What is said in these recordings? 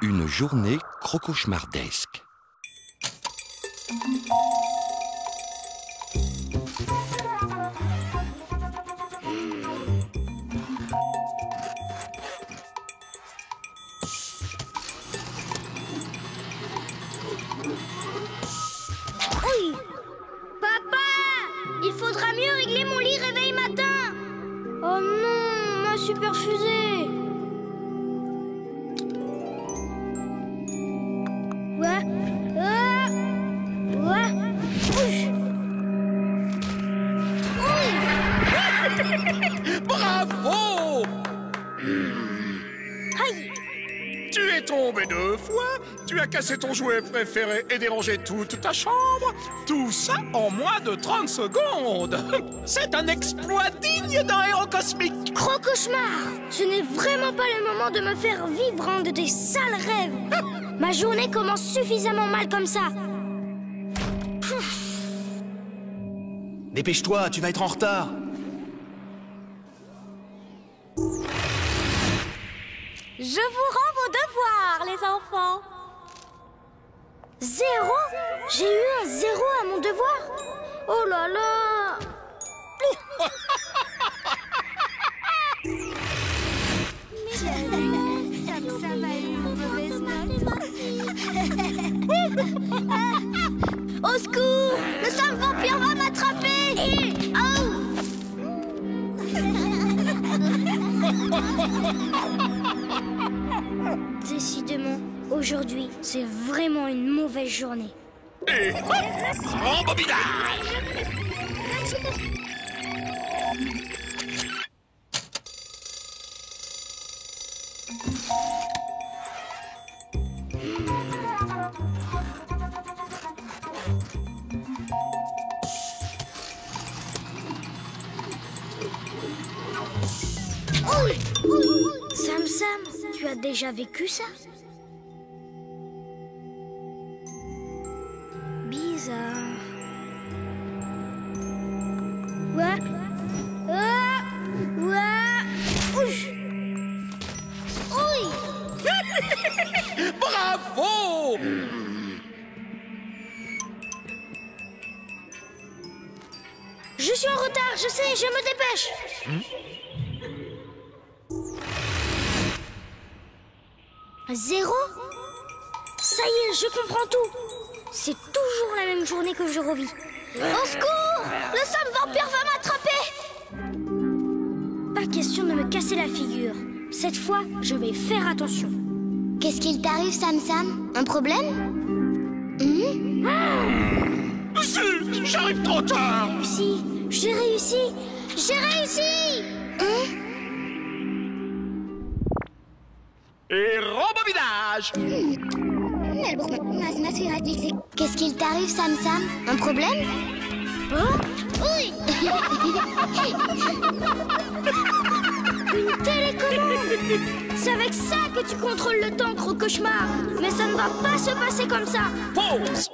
Une journée crocauchemardesque. Oui. Papa, il faudra mieux régler mon lit réveil matin. Oh non, ma super fusée. Ouais. Ouais. Bravo! Aïe. Tu es tombé 2 fois, tu as cassé ton jouet préféré et dérangé toute ta chambre. Tout ça en moins de 30 secondes. C'est un exploit digne d'un héros cosmique. Crocauchemar, ce n'est vraiment pas le moment de me faire vivre un de tes sales rêves. Ma journée commence suffisamment mal comme ça. Dépêche-toi, tu vas être en retard. Je vous rends vos devoirs, les enfants. 0 ? J'ai eu un 0 à mon devoir. Oh là là. Ça va être une mauvaise note. Au secours, le sale vampire va m'attraper. Oh. Décidément, aujourd'hui, c'est vraiment une mauvaise journée. Et rembobinage! Sam, tu as déjà vécu ça? Bizarre. Ouais. Bravo! Je suis en retard, je sais, je me dépêche. 0? Ça y est, je comprends tout. C'est toujours la même journée que je revis. Au secours! Le sale vampire va m'attraper! Pas question de me casser la figure. Cette fois, je vais faire attention. Qu'est-ce qu'il t'arrive, Sam? Un problème? Zut, j'arrive trop tard! J'ai réussi! Et rembobinage! Qu'est-ce qu'il t'arrive, Sam? Un problème? Oui! Une télécommande! C'est avec ça que tu contrôles le temps, Crocauchemar! Mais ça ne va pas se passer comme ça! Pause!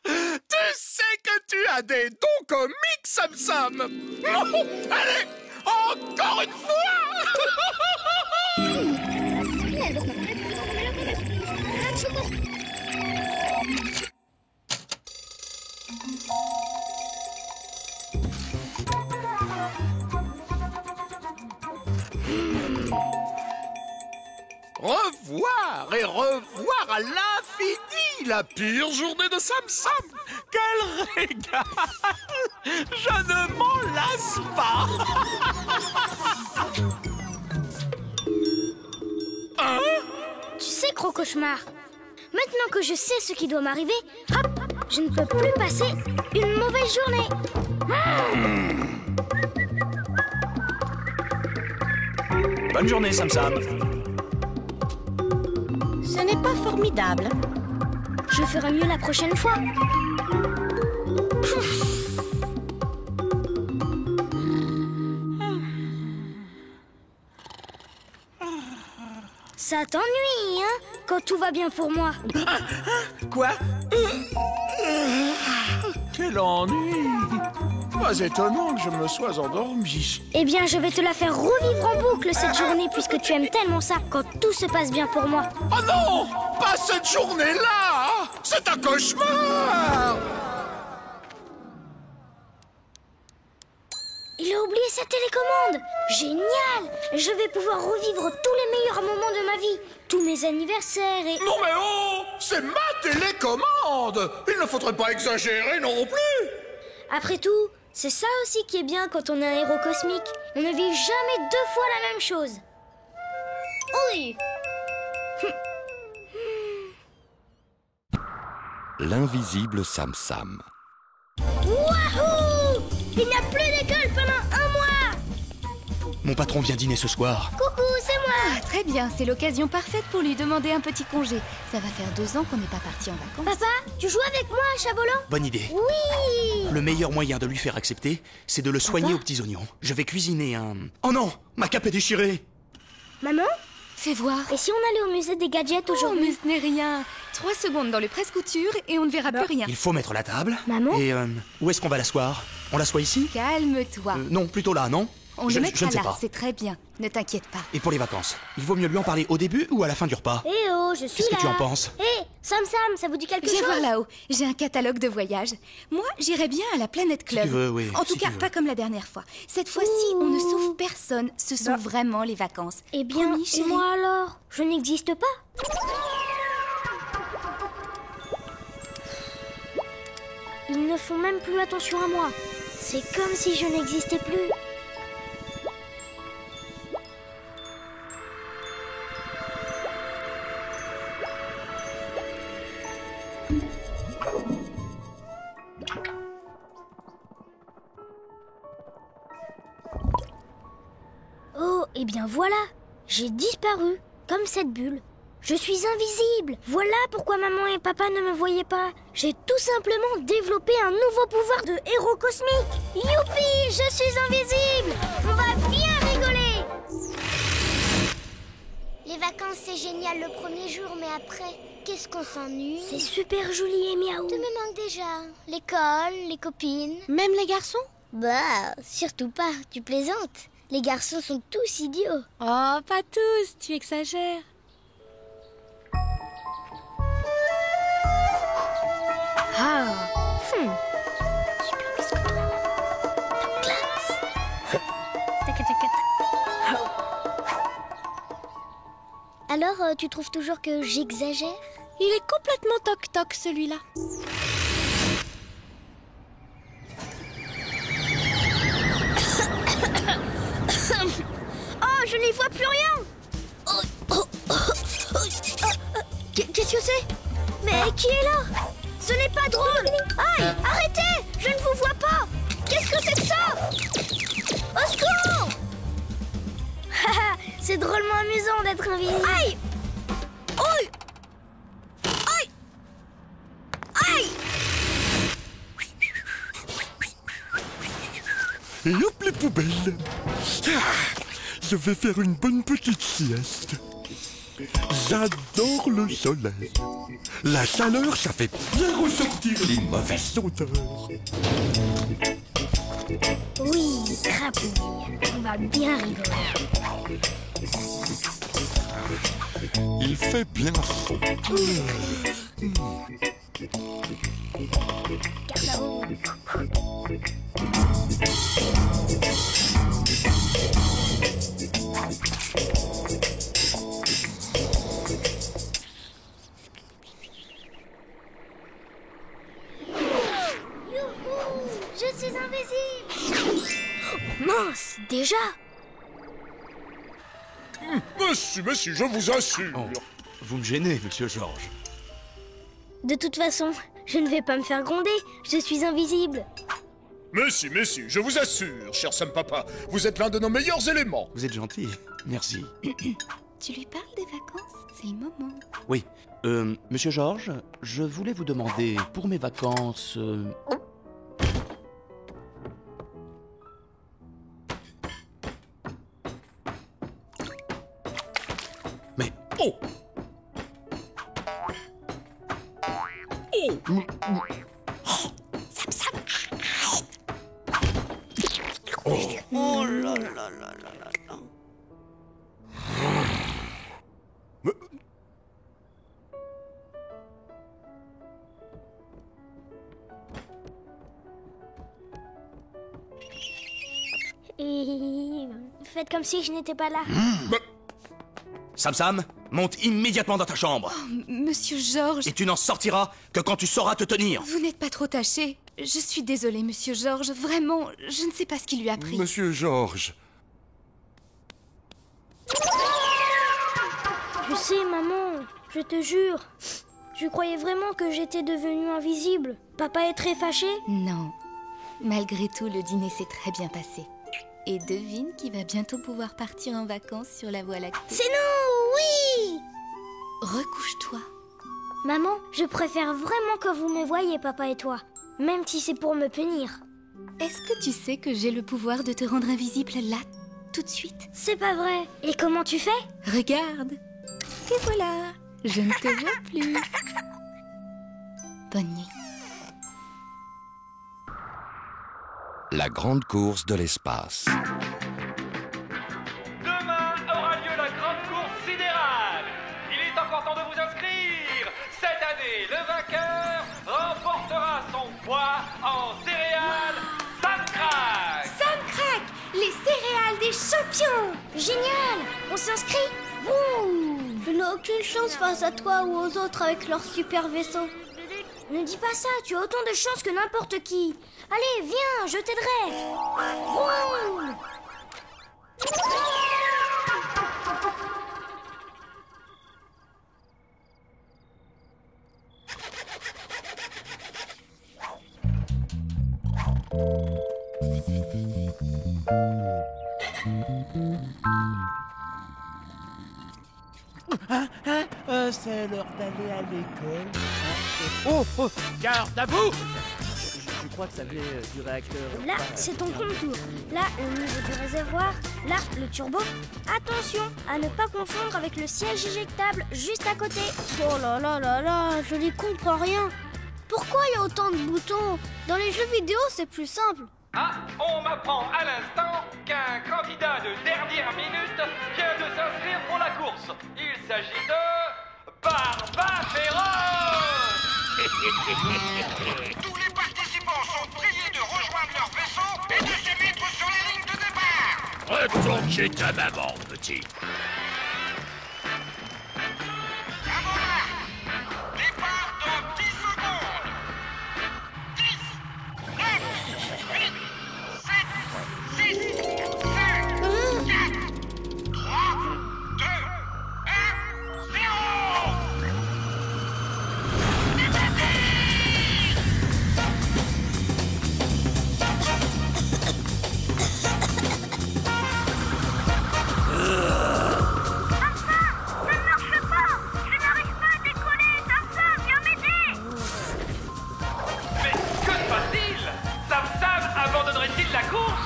Tu sais que tu as des dons comiques, Sam! Allez, encore une fois! Revoir et revoir à l'infini la pire journée de Sam. Quel régal! Je ne m'en lasse pas. Hein? Tu sais, Crocauchemar, maintenant que je sais ce qui doit m'arriver, hop, je ne peux plus passer une mauvaise journée. Bonne journée, Sam. Ce n'est pas formidable. Je ferai mieux la prochaine fois. Ça t'ennuie, hein, quand tout va bien pour moi. Quoi? Quel ennui! Pas étonnant que je me sois endormi. Eh bien, je vais te la faire revivre en boucle cette journée puisque tu aimes tellement ça quand tout se passe bien pour moi. Oh non! Pas cette journée-là! C'est un cauchemar! Il a oublié sa télécommande. Génial! Je vais pouvoir revivre tous les meilleurs moments de ma vie. Tous mes anniversaires et... Non mais oh! C'est ma télécommande! Il ne faudrait pas exagérer non plus! Après tout, c'est ça aussi qui est bien quand on est un héros cosmique. On ne vit jamais deux fois la même chose. Oui! L'invisible Sam Sam. Wouahou! Il n'y a plus d'école pendant un mois! Mon patron vient dîner ce soir. Coucou, c'est moi! Ah, très bien, c'est l'occasion parfaite pour lui demander un petit congé. Ça va faire 2 ans qu'on n'est pas parti en vacances. Papa, tu joues avec moi à chat volant? Bonne idée. Oui! Le meilleur moyen de lui faire accepter, c'est de le soigner aux petits oignons. Je vais cuisiner un... Oh non! Ma cape est déchirée! Maman? Fais voir. Et si on allait au musée des gadgets Oh, aujourd'hui? mais ce n'est rien. 3 secondes dans le presse-couture et on ne verra plus rien. Il faut mettre la table. Maman? Et où est-ce qu'on va l'asseoir? On l'assoit ici? Calme-toi. Non, plutôt là, non? On je le ne mettra sais là, pas. c'est très bien. Ne t'inquiète pas. Et pour les vacances, il vaut mieux lui en parler au début ou à la fin du repas? Eh oh, je suis Qu'est-ce là! que tu en penses? Eh, Sam Sam, ça vous dit quelque Viens chose? voir là-haut, j'ai un catalogue de voyages. Moi, j'irais bien à la Planète Club. tu veux, oui, En tout si cas, tu veux. pas comme la dernière fois. Cette fois-ci, on ne sauve personne. Ce sont vraiment les vacances. Eh bien, Promis, et chérie. moi alors? Je n'existe pas? Ils ne font même plus attention à moi. C'est comme si je n'existais plus. Oh, eh bien voilà, j'ai disparu, comme cette bulle. Je suis invisible. Voilà pourquoi maman et papa ne me voyaient pas. J'ai tout simplement développé un nouveau pouvoir de héros cosmique. Youpi, je suis invisible. On va bien rigoler. Les vacances, c'est génial le premier jour, mais après, qu'est-ce qu'on s'ennuie? C'est super joli et miaou. Tu me manques déjà. L'école, les copines. Même les garçons? Bah, surtout pas, tu plaisantes. Les garçons sont tous idiots. Oh, pas tous, tu exagères. Ah, super biscuit. Classe. Tac, tac, tac. Alors, tu trouves toujours que j'exagère? Il est complètement toc-toc, celui-là. Oh, je n'y vois plus rien. Qu'est-ce que c'est? Mais qui est là? Ce n'est pas drôle. Aïe, arrêtez, je ne vous vois pas. Qu'est-ce que c'est que ça? Au secours. C'est drôlement amusant d'être invisible. Aïe. Aïe. Aïe. Aïe. Et hop les poubelles. Je vais faire une bonne petite sieste. J'adore le soleil. La chaleur, ça fait bien ressortir les mauvaises odeurs. Oui, crapouille. On va bien rigoler. Il fait bien chaud. Garde là-haut. Je suis invisible. Mince, déjà? Monsieur, je vous assure. Oh, vous me gênez, monsieur Georges. De toute façon, je ne vais pas me faire gronder. Je suis invisible. Mais si, je vous assure, cher Sam Papa, vous êtes l'un de nos meilleurs éléments. Vous êtes gentil. Merci. Tu lui parles des vacances? C'est le moment. Oui. Monsieur Georges, je voulais vous demander, pour mes vacances... Mais... Oh! Oh! comme si je n'étais pas là. Sam Sam, monte immédiatement dans ta chambre. Monsieur Georges, Et tu n'en sortiras que quand tu sauras te tenir. vous n'êtes pas trop taché. Je suis désolée, monsieur Georges. Vraiment, je ne sais pas ce qui lui a pris. Monsieur Georges. Je sais, maman, je te jure. Je croyais vraiment que j'étais devenue invisible. Papa est très fâché? Non. Malgré tout, le dîner s'est très bien passé. Et devine qui va bientôt pouvoir partir en vacances sur la Voie lactée. C'est nous, oui! Recouche-toi. Maman, je préfère vraiment que vous me voyiez, papa et toi. Même si c'est pour me punir. Est-ce que tu sais que j'ai le pouvoir de te rendre invisible là, tout de suite? C'est pas vrai. Et comment tu fais? Regarde. Et voilà, je ne te vois plus. Bonne nuit. La grande course de l'espace. Demain aura lieu la grande course sidérale. Il est encore temps de vous inscrire. Cette année, le vainqueur remportera son poids en céréales Sam Crack. Sam Crack, les céréales des champions! Génial! On s'inscrit? Wouh! Je n'ai aucune chance face à toi ou aux autres avec leur super vaisseau. Ne dis pas ça, tu as autant de chance que n'importe qui. Allez, viens, je t'aiderai. Wouh! C'est l'heure d'aller à l'école. Oh, garde à vous! Je crois que ça vient du réacteur. Là, c'est ton contour. Là, le niveau du réservoir. Là, le turbo. Attention à ne pas confondre avec le siège éjectable juste à côté. Oh là là là là, je n'y comprends rien. Pourquoi il y a autant de boutons? Dans les jeux vidéo, c'est plus simple. Ah, on m'apprend à l'instant qu'un candidat de dernière minute vient de s'inscrire pour la course. Il s'agit de Barbaferos. Tous les participants sont priés de rejoindre leur vaisseau et de se mettre sur les lignes de départ. Retourne chez ta maman, petit. À vos marques. Départ dans 10 secondes. 10, 9, 8, 7, 6, 5, 4, 3, 2, 1, 0. Abandonnerait-il la course?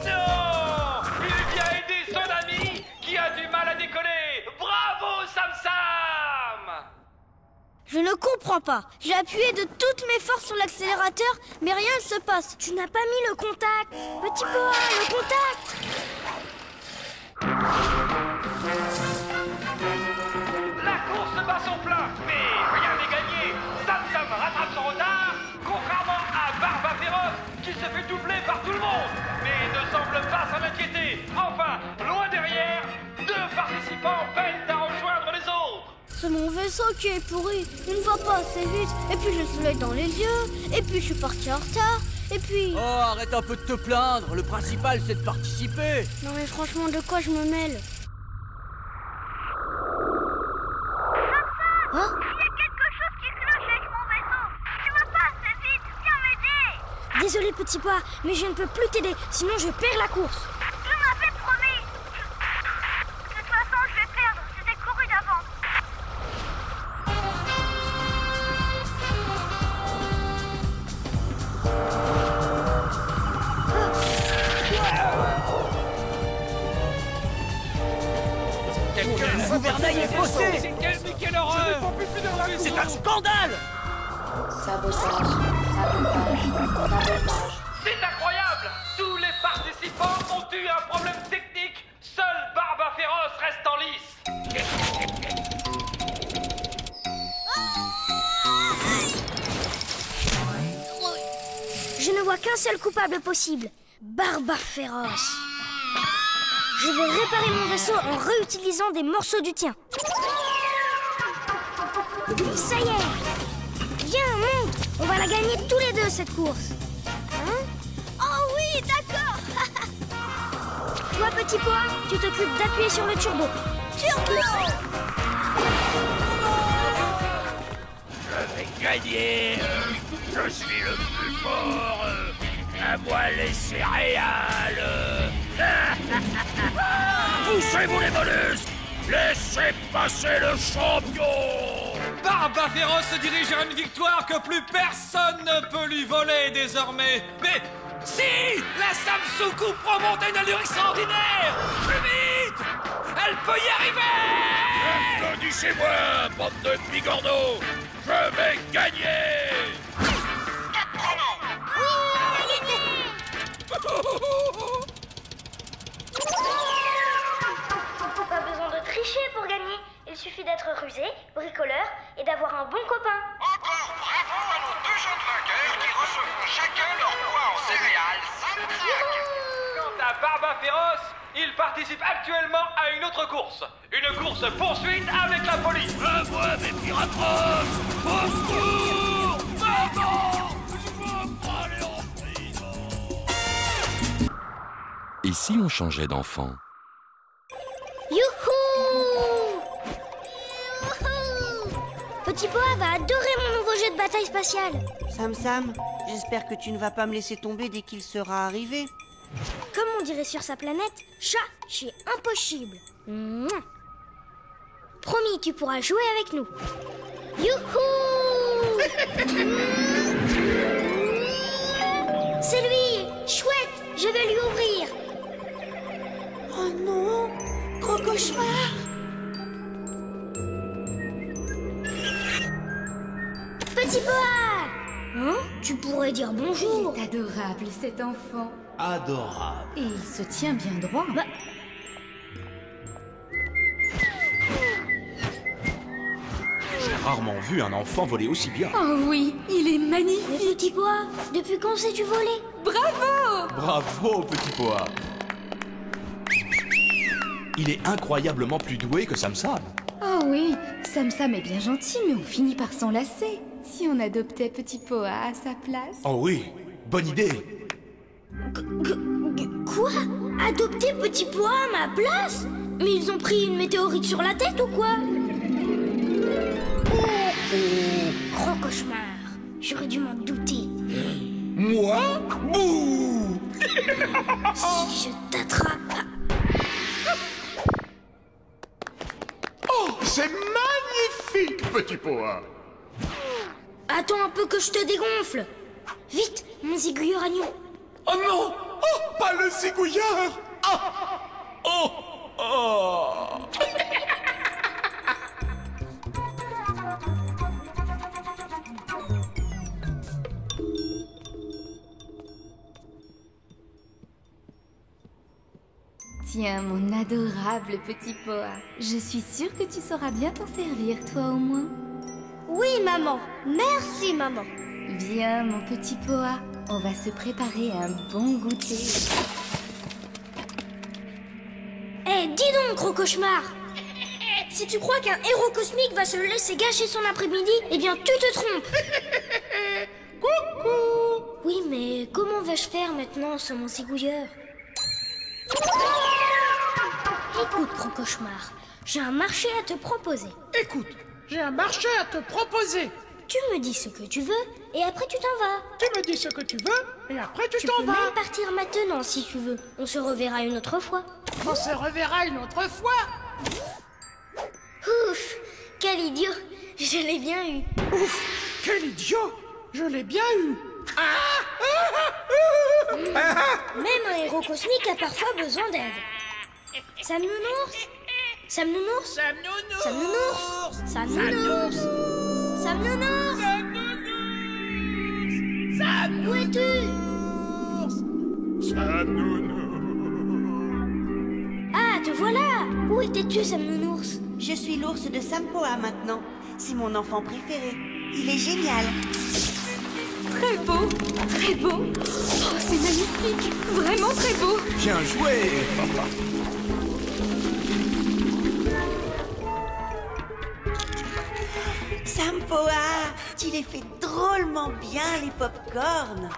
Non! Il vient aider son ami qui a du mal à décoller. Bravo, Sam Sam! Je ne comprends pas. J'ai appuyé de toutes mes forces sur l'accélérateur, mais rien ne se passe. Tu n'as pas mis le contact. Petit Poa, le contact. La course bat son plein, mais rien n'est gagné. Sam Sam rattrape son retard, contrairement à Barbaferos qui se fait doubler par tout le monde, mais ne semble pas s'en inquiéter. Enfin, loin derrière, 2 participants peinent à rejoindre les autres. C'est mon vaisseau qui est pourri. Il ne va pas assez vite. Et puis j'ai le soleil dans les yeux. Et puis je suis parti en retard. Et puis... Oh, arrête un peu de te plaindre. Le principal, c'est de participer. Non mais franchement, de quoi je me mêle? Il y a quelque chose qui cloche avec mon vaisseau. Tu vas pas assez vite. Viens m'aider. Désolé petit Pois, mais je ne peux plus t'aider. Sinon je perds la course. Tu m'avais promis. De toute façon, je vais perdre. C'était couru d'avance. Le gouvernail est faussé. Mais quelle horreur! C'est un scandale. C'est incroyable! Tous les participants ont eu un problème technique. Seul Barbaferos reste en lice. Je ne vois qu'un seul coupable possible. Barbaferos. Je vais réparer mon vaisseau en réutilisant des morceaux du tien. Ça y est. Viens, monte. On va la gagner tous les deux, cette course. Hein? Oh oui, d'accord. Toi, petit pois, tu t'occupes d'appuyer sur le turbo. Turbo! Je vais gagner. Je suis le plus fort. À moi les céréales. Poussez-vous les mollusques. Laissez passer le champion. Barba Féroce se dirige vers une victoire que plus personne ne peut lui voler désormais. Mais si la Samsuku prend monter une allure extraordinaire, plus vite, elle peut y arriver. Applaudissez-moi, bande de bigorneaux. Je vais gagner. Top chrono. Pas besoin de tricher pour gagner. Il suffit d'être rusé, bricoleur et d'avoir un bon copain. Encore bravo à nos deux jeunes vainqueurs qui recevront chacun leur poids en céréales Samsac. Quant à Barba Féroce, il participe actuellement à une autre course. Une course poursuite avec la police. À moi mes pirates. Au secours. Maman, je veux pas aller en prison. Et si on changeait d'enfant? Youhou! Petit Poa va adorer mon nouveau jeu de bataille spatiale. Sam, j'espère que tu ne vas pas me laisser tomber dès qu'il sera arrivé. Comme on dirait sur sa planète, chat, c'est impossible. Mouah. Promis, tu pourras jouer avec nous. Youhou! C'est lui! Chouette! Je vais lui ouvrir. Oh non! Gros cauchemar! Petit Poa! Hein? Tu pourrais dire bonjour. Il est adorable, cet enfant. Adorable. Et il se tient bien droit. Bah. J'ai rarement vu un enfant voler aussi bien. Oh oui, il est magnifique. Mais Petit Poa, depuis quand sais-tu voler? Bravo! Bravo, petit pois. Il est incroyablement plus doué que Sam Sam. Oh oui, Sam est bien gentil, mais on finit par s'enlacer. Si on adoptait Petit Poa à sa place. Oh oui, bonne idée. Quoi? Adopter Petit Poa à ma place? Mais ils ont pris une météorite sur la tête ou quoi? Gros cauchemar. J'aurais dû m'en douter. Moi? Bouh! Si je t'attrape... Oh, c'est magnifique, petit pois. Attends un peu que je te dégonfle. Vite, mon zigouilleur agneau. Oh non! Oh, pas le zigouilleur! Ah! Oh! Oh! Tiens, mon adorable Petit Poa. Je suis sûre que tu sauras bien t'en servir, toi au moins. Oui, maman. Merci, maman. Viens, mon Petit Poa. On va se préparer un bon goûter. Eh, dis donc, gros cauchemar. Si tu crois qu'un héros cosmique va se laisser gâcher son après-midi, eh bien, tu te trompes. Coucou! Oui, mais comment vais-je faire maintenant sans mon zigouilleur? Écoute, gros cauchemar, j'ai un marché à te proposer. Écoute, j'ai un marché à te proposer. Tu me dis ce que tu veux et après tu t'en vas. Tu me dis ce que tu veux et après tu peux t'en vas. même partir maintenant si tu veux. On se reverra une autre fois. On se reverra une autre fois. Ouf, quel idiot. Je l'ai bien eu. Ouf, quel idiot. Je l'ai bien eu. Même un héros cosmique a parfois besoin d'aide. Sam Nounours? Sam Nounours? Sam Nounours. Sam Nounours. Sam Nounours. Sam Nounours. Sam Où es-tu? Sam Nounours. Ah, te voilà. Où étais-tu, Sam Nounours? Je suis l'ours de Sampoa maintenant. C'est mon enfant préféré. Il est génial. Très beau, très beau. Oh, C'est magnifique, vraiment très beau. Bien joué. Sampoa, tu les fais drôlement bien, les pop-corn.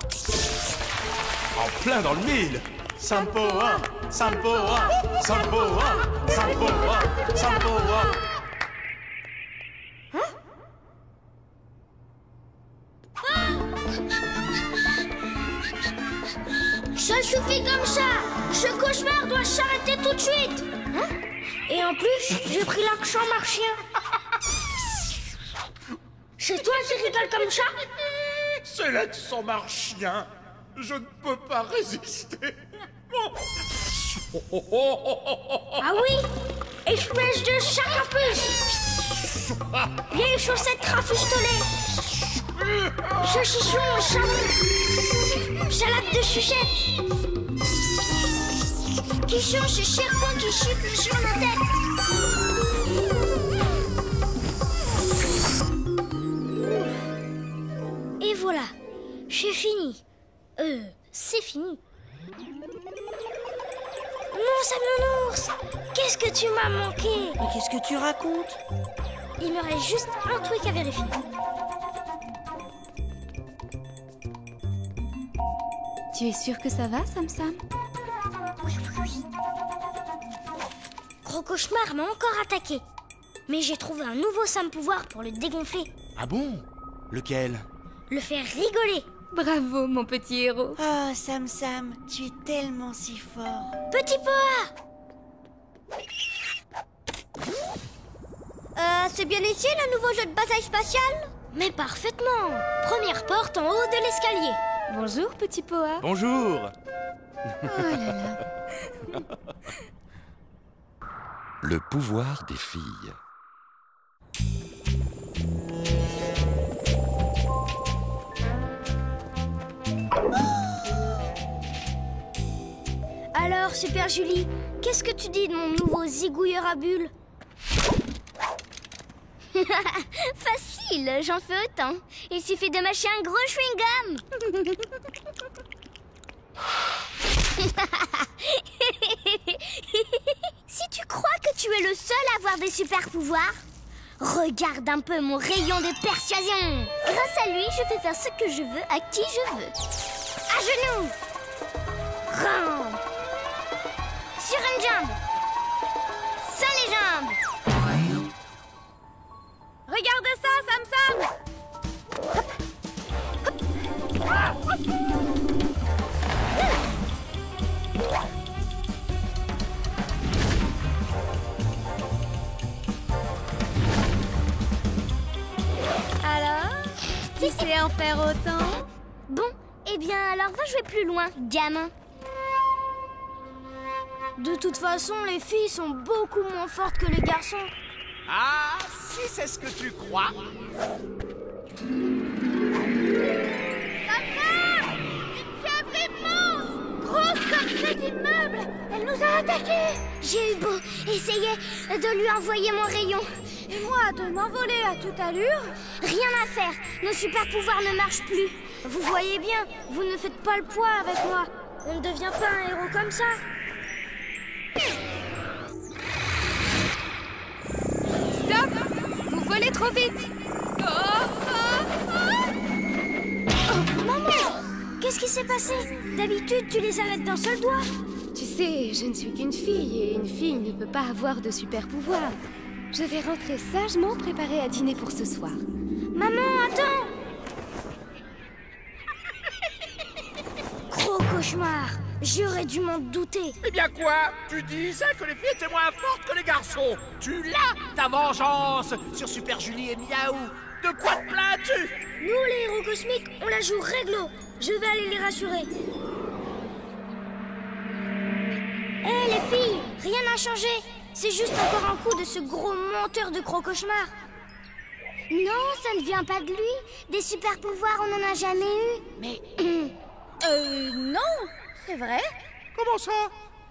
En plein dans le mille. Sampoa, Sampoa, Sampoa, Sampoa, Sampoa. Ça suffit comme ça. Ce cauchemar doit s'arrêter tout de suite. Hein? Et en plus, j'ai pris l'accent martien. C'est toi qui rigoles comme ça? C'est l'accent martien. Je ne peux pas résister. Ah oui? Espèce de sac à puce. Vieille chaussette rafistolée. Saucisson au savon. Salade de sucette. Qui sont ces serpents qui chutent sur la tête? Et voilà, c'est fini. C'est fini. Mon Samionours, qu'est-ce que tu m'as manqué? Mais qu'est-ce que tu racontes? Il me reste juste un truc à vérifier. Tu es sûr que ça va, Sam Sam? Oui. Gros cauchemar m'a encore attaqué. Mais j'ai trouvé un nouveau Sam pouvoir pour le dégonfler. Ah bon? Lequel? Le faire rigoler. Bravo, mon petit héros. Oh, Sam Sam, tu es tellement si fort. Petit Poa! C'est bien ici le nouveau jeu de bataille spatiale? Mais parfaitement. Première porte en haut de l'escalier. Bonjour, petit Poa. Bonjour. Oh là là. Le pouvoir des filles. Alors, Super Julie, qu'est-ce que tu dis de mon nouveau zigouilleur à bulles? Facile, j'en fais autant. Il suffit de mâcher un gros chewing-gum. Si tu crois que tu es le seul à avoir des super pouvoirs, regarde un peu mon rayon de persuasion. Grâce à lui, je peux faire ce que je veux à qui je veux. À genoux. Rampe. Sur une jambe. Sans les jambes. Regardez ça, Sam Sam. Alors, Tu sais en faire autant? bon, eh bien alors va jouer plus loin, gamin. De toute façon, les filles sont beaucoup moins fortes que les garçons. Ah, si c'est ce que tu crois. Grosse comme cet immeuble. Elle nous a attaqués. J'ai eu beau essayer de lui envoyer mon rayon. Et moi, de m'envoler à toute allure. Rien à faire, nos super pouvoirs ne marchent plus. Vous voyez bien, vous ne faites pas le poids avec moi. On ne devient pas un héros comme ça. Stop! Vous volez trop vite! Oh, maman! Qu'est-ce qui s'est passé? D'habitude, tu les arrêtes d'un seul doigt. Tu sais, je ne suis qu'une fille et une fille ne peut pas avoir de super pouvoir. Je vais rentrer sagement préparée à dîner pour ce soir. Maman, attends! Gros cauchemar! J'aurais dû m'en douter. Eh bien quoi? Tu disais que les filles étaient moins fortes que les garçons. Tu l'as, ta vengeance sur Super Julie et Miaou. De quoi te plains-tu? Nous, les héros cosmiques, on la joue réglo. Je vais aller les rassurer. Hé, les filles, rien n'a changé. C'est juste encore un coup de ce gros menteur de gros cauchemar. Non, ça ne vient pas de lui. Des super pouvoirs, on n'en a jamais eu. Mais... non, c'est vrai. Comment ça?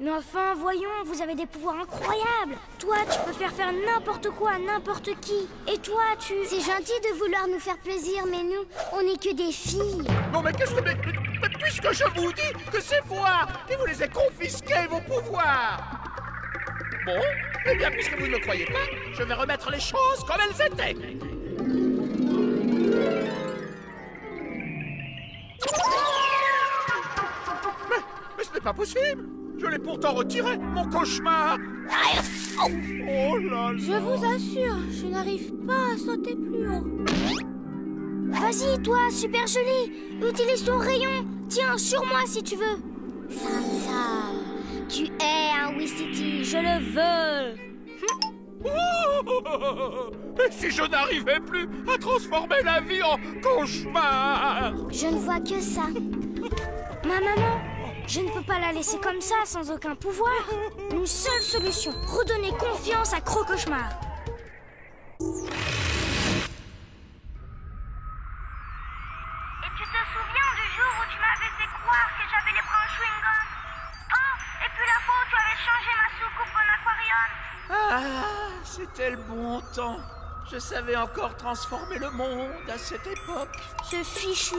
Mais enfin, voyons, vous avez des pouvoirs incroyables. Toi, tu peux faire n'importe quoi à n'importe qui. Et toi, tu... C'est gentil de vouloir nous faire plaisir, mais nous, on n'est que des filles. Non mais qu'est-ce que... Mais puisque je vous dis que c'est moi qui vous les ai confisqués, vos pouvoirs. Bon, eh bien, puisque vous ne me croyez pas, je vais remettre les choses comme elles étaient. Mais ce n'est pas possible. Je l'ai pourtant retiré, mon cauchemar. Oh là là. Je vous assure, je n'arrive pas à sauter plus haut. Vas-y, toi, super joli. Utilise ton rayon. Tiens, sur moi si tu veux. Sam, tu es un Wistiti, je le veux. Et si je n'arrivais plus à transformer la vie en cauchemar? Je ne vois que ça. Ma maman, je ne peux pas la laisser comme ça, sans aucun pouvoir. Une seule solution, redonner confiance à Crocauchemar. Et tu te souviens du jour où tu m'avais fait croire que j'avais les bras en chewing-gum? Oh, et puis la fois où tu avais changé ma soucoupe en aquarium? Ah, c'était le bon temps. Je savais encore transformer le monde à cette époque. Ce fichu.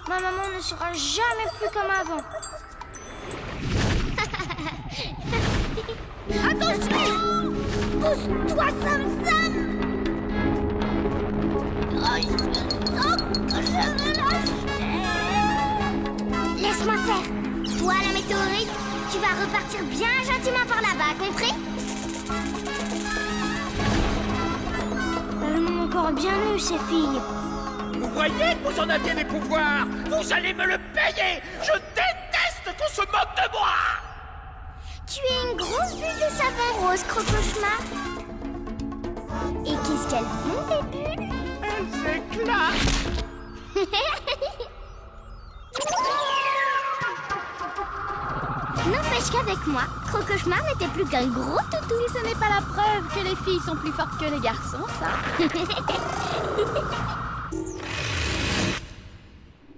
Ma maman ne sera jamais plus comme avant. Attention! Pousse-toi, Sam! Oh, je sens que je me lâche. Laisse-moi faire. Toi, la météorite, tu vas repartir bien gentiment par là-bas, compris? Elles m'ont encore bien eu, ces filles. Vous voyez que vous en aviez des pouvoirs. Vous allez me le payer. Je déteste qu'on se moque de moi. Tu es une grosse bulle de savon rose, Crocauchemar. Et qu'est-ce qu'elles font, les bulles? Elles éclatent. N'empêche qu'avec moi, Crocauchemar n'était plus qu'un gros toutou. Si ce n'est pas la preuve que les filles sont plus fortes que les garçons, ça.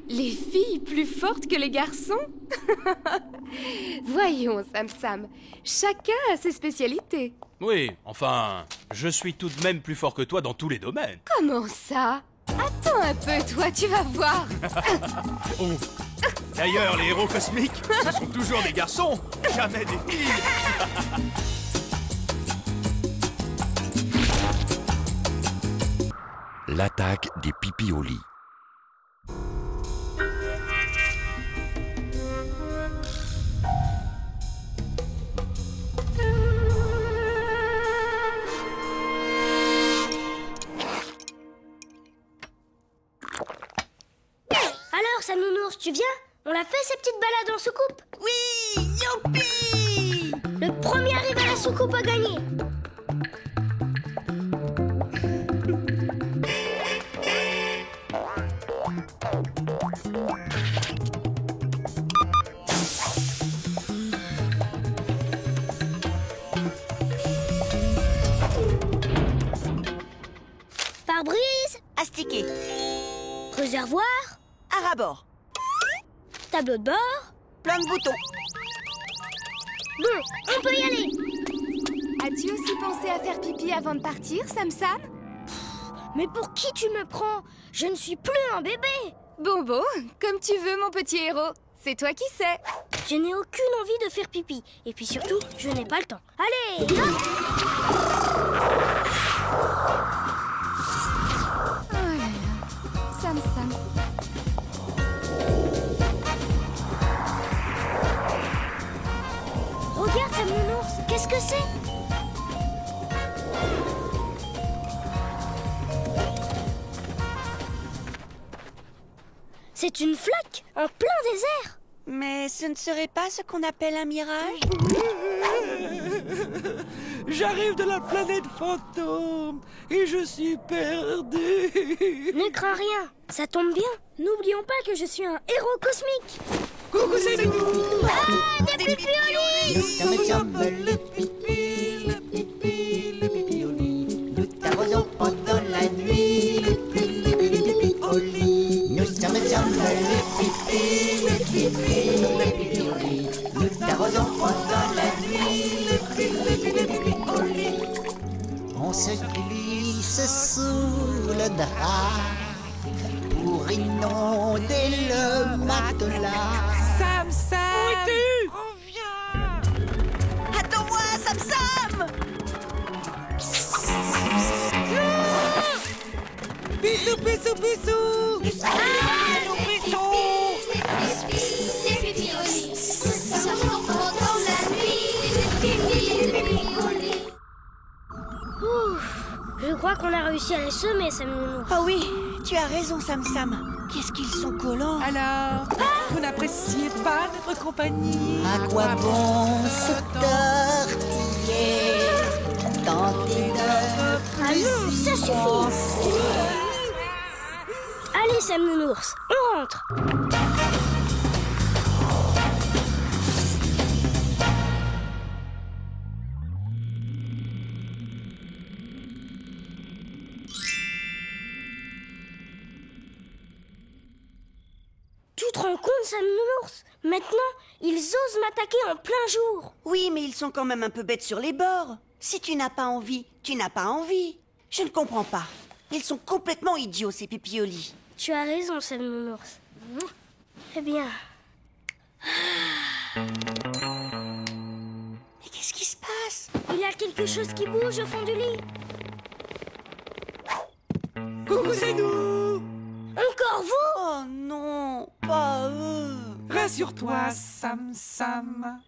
Les filles plus fortes que les garçons? Voyons, Sam. Chacun a ses spécialités. Oui, enfin, je suis tout de même plus fort que toi dans tous les domaines. Comment ça? Attends un peu, toi, tu vas voir. Oh. D'ailleurs, les héros cosmiques, ce sont toujours des garçons, jamais des filles. L'attaque des pipis au lit. Alors, Sam Nounours, tu viens? On l'a fait, ces petites balades en soucoupe? Oui, youpi! Le premier arrivé à la soucoupe a gagné. Pare-brise. Astiqué. Réservoir. À rabord. Tableau de bord. Plein de boutons. Bon, on peut y aller. As-tu aussi pensé à faire pipi avant de partir, Sam? Mais pour qui tu me prends? Je ne suis plus un bébé. Bon, comme tu veux, mon petit héros. C'est toi qui sais. Je n'ai aucune envie de faire pipi. Et puis surtout, je n'ai pas le temps. Allez, hop! Oh là là, Sam. Regarde, Sam Nounours, qu'est-ce que c'est? C'est une flaque en plein désert. Mais ce ne serait pas ce qu'on appelle un mirage? J'arrive de la planète fantôme et je suis perdu. Ne crains rien, ça tombe bien. N'oublions pas que je suis un héros cosmique. Coucou, c'est nous. Ah, des pipiolis. Nous sommes le pipi au lit. Nous t'arrosons pendant la nuit. Le pipi au lit. Nous sommes le pipi au lit. Nous t'arrosons pendant la nuit. glisse sous le drap pour inonder le matelas. Sam, Où es-tu? Reviens! Attends-moi, Sam! Bisous, bisous, bisous! Ouf, je crois qu'on a réussi à les semer, Sam Nounours. Oh oui, tu as raison, Sam. Qu'est-ce qu'ils sont collants. Alors, vous n'appréciez pas notre compagnie? À quoi bon se tortiller, tenter de Ah non, ça suffit. Allez, Sam Nounours, on rentre. Tu te rends compte, Sam Nounours? Maintenant, ils osent m'attaquer en plein jour. Oui, mais ils sont quand même un peu bêtes sur les bords. Si tu n'as pas envie, tu n'as pas envie. Je ne comprends pas. Ils sont complètement idiots, ces pipiolis. Tu as raison, Sam Nounours. Eh bien... Mais qu'est-ce qui se passe? Il y a quelque chose qui bouge au fond du lit. Coucou, c'est nous! Encore vous? Oh non, pas eux. Rassure-toi, Sam.